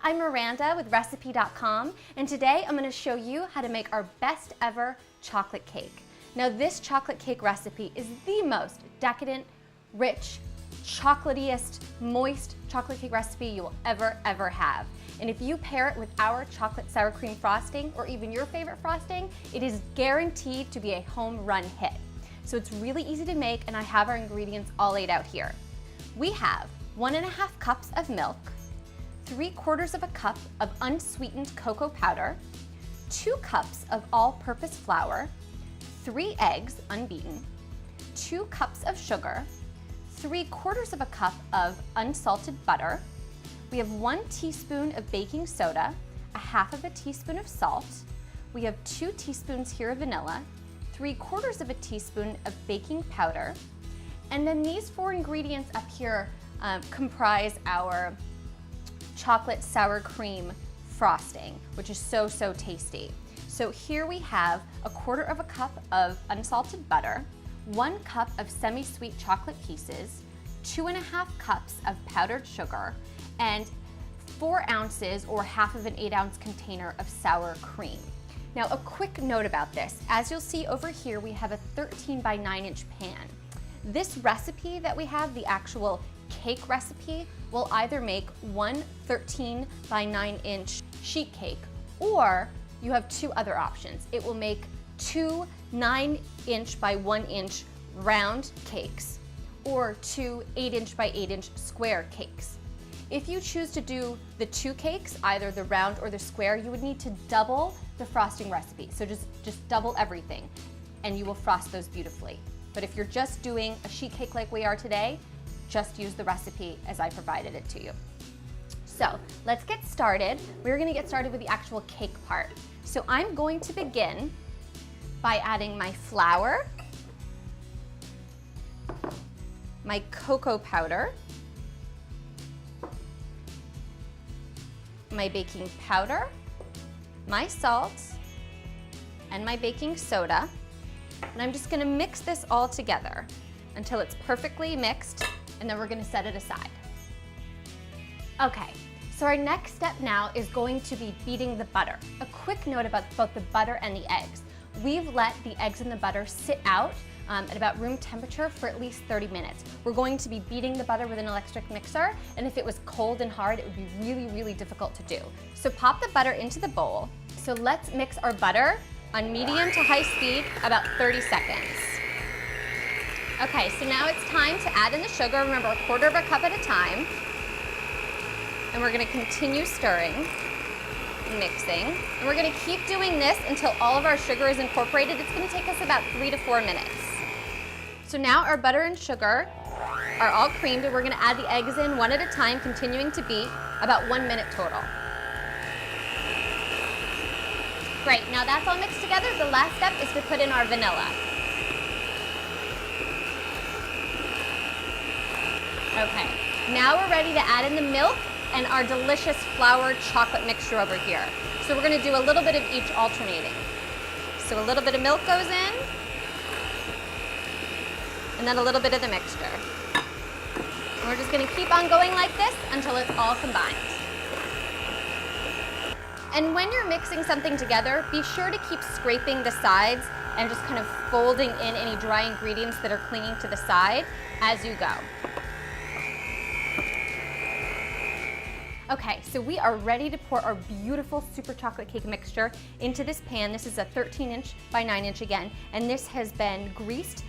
I'm Miranda with Recipe.com, and today I'm going to show you how to make our best ever chocolate cake. Now this chocolate cake recipe is the most decadent, rich, chocolatiest, moist chocolate cake recipe you will ever have. And if you pair it with our chocolate sour cream frosting, or even your favorite frosting, it is guaranteed to be a home run hit. So it's really easy to make, and I have our ingredients all laid out here. We have 1.5 cups of milk, 3/4 of a cup of unsweetened cocoa powder, 2 cups of all-purpose flour, 3 eggs unbeaten, 2 cups of sugar, 3/4 of a cup of unsalted butter. We have 1 teaspoon of baking soda, 1/2 teaspoon of salt. We have 2 teaspoons here of vanilla, 3/4 teaspoon of baking powder. And then these 4 ingredients up here comprise our chocolate sour cream frosting, which is so tasty. So here we have 1/4 cup of unsalted butter, 1 cup of semi-sweet chocolate pieces, 2.5 cups of powdered sugar, and 4 ounces or 1/2 an 8-ounce container of sour cream. Now a quick note about this. As you'll see over here, we have a 13 by 9-inch pan. This recipe that we have, the actual cake recipe, will either make 1 13 by 9-inch sheet cake, or you have 2 other options. It will make 2 9-inch by 1-inch round cakes, or 2 8-inch by 8-inch square cakes. If you choose to do the 2 cakes, either the round or the square, you would need to double the frosting recipe. So just double everything, and you will frost those beautifully. But if you're just doing a sheet cake like we are today, just use the recipe as I provided it to you. So let's get started. We're gonna get started with the actual cake part. So I'm going to begin by adding my flour, my cocoa powder, my baking powder, my salt, and my baking soda. And I'm just gonna mix this all together until it's perfectly mixed, and then we're gonna set it aside. Okay, so our next step now is going to be beating the butter. A quick note about both the butter and the eggs. We've let the eggs and the butter sit out at about room temperature for at least 30 minutes. We're going to be beating the butter with an electric mixer, and if it was cold and hard, it would be really difficult to do. So pop the butter into the bowl. So let's mix our butter on medium to high speed, about 30 seconds. Okay, so now it's time to add in the sugar. Remember, 1/4 cup at a time. And we're gonna continue stirring and mixing. And we're gonna keep doing this until all of our sugar is incorporated. It's gonna take us about 3 to 4 minutes. So now our butter and sugar are all creamed, and we're gonna add the eggs in one at a time, continuing to beat, about 1 minute total. Great, now that's all mixed together. The last step is to put in our vanilla. Okay, now we're ready to add in the milk and our delicious flour chocolate mixture over here. So we're gonna do a little bit of each alternating. So a little bit of milk goes in, and then a little bit of the mixture. And we're just gonna keep on going like this until it's all combined. And when you're mixing something together, be sure to keep scraping the sides and just kind of folding in any dry ingredients that are clinging to the side as you go. Okay, so we are ready to pour our beautiful super chocolate cake mixture into this pan. This is a 13-inch by 9-inch again, and this has been greased.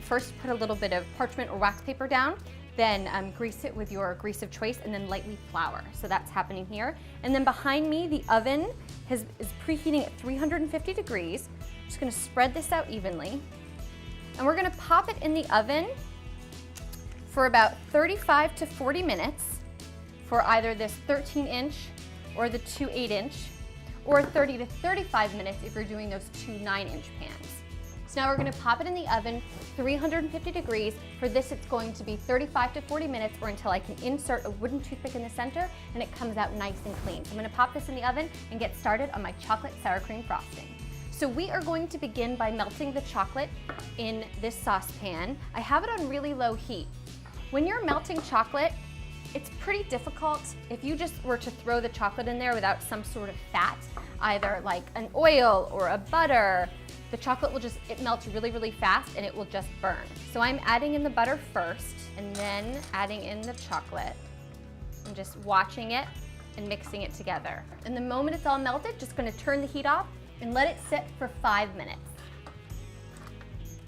First, put a little bit of parchment or wax paper down, then grease it with your grease of choice, and then lightly flour. So that's happening here. And then behind me, the oven is preheating at 350 degrees. I'm just gonna spread this out evenly. And we're gonna pop it in the oven for about 35 to 40 minutes for either this 13-inch or the 2 8-inch, or 30 to 35 minutes if you're doing those 2 9-inch pans. So now we're gonna pop it in the oven, 350 degrees. For this, it's going to be 35 to 40 minutes, or until I can insert a wooden toothpick in the center and it comes out nice and clean. So I'm gonna pop this in the oven and get started on my chocolate sour cream frosting. So we are going to begin by melting the chocolate in this saucepan. I have it on really low heat. When you're melting chocolate, It's pretty difficult if you just were to throw the chocolate in there without some sort of fat, either like an oil or a butter. The chocolate will just, it melts really, really fast and it will just burn. So I'm adding in the butter first and then adding in the chocolate and just watching it and mixing it together. And the moment it's all melted, just gonna turn the heat off and let it sit for 5 minutes.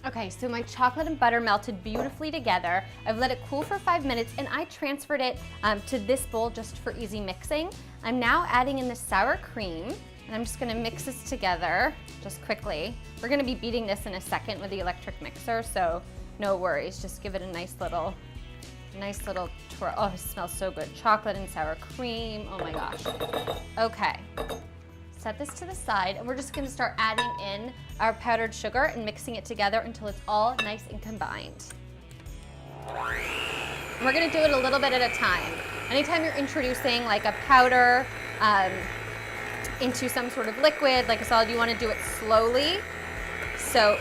Okay, so my chocolate and butter melted beautifully together. I've let it cool for 5 minutes and I transferred it to this bowl just for easy mixing. I'm now adding in the sour cream and I'm just gonna mix this together just quickly. We're gonna be beating this in a second with the electric mixer, so no worries. Just give it a nice little twirl. Oh, it smells so good. Chocolate and sour cream, oh my gosh. Okay. Set this to the side and we're just gonna start adding in our powdered sugar and mixing it together until it's all nice and combined. And we're gonna do it a little bit at a time. Anytime you're introducing like a powder into some sort of liquid, like a solid, you wanna do it slowly so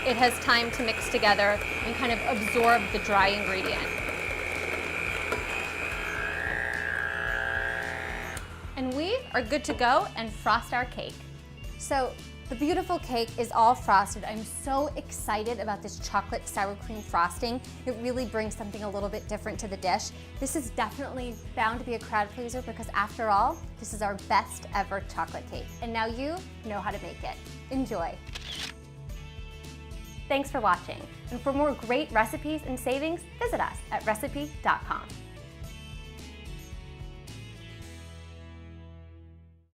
it has time to mix together and kind of absorb the dry ingredient. And we are good to go and frost our cake. So the beautiful cake is all frosted. I'm so excited about this chocolate sour cream frosting. It really brings something a little bit different to the dish. This is definitely bound to be a crowd pleaser because after all, this is our best ever chocolate cake. And now you know how to make it. Enjoy. Thanks for watching. And for more great recipes and savings, visit us at Recipe.com.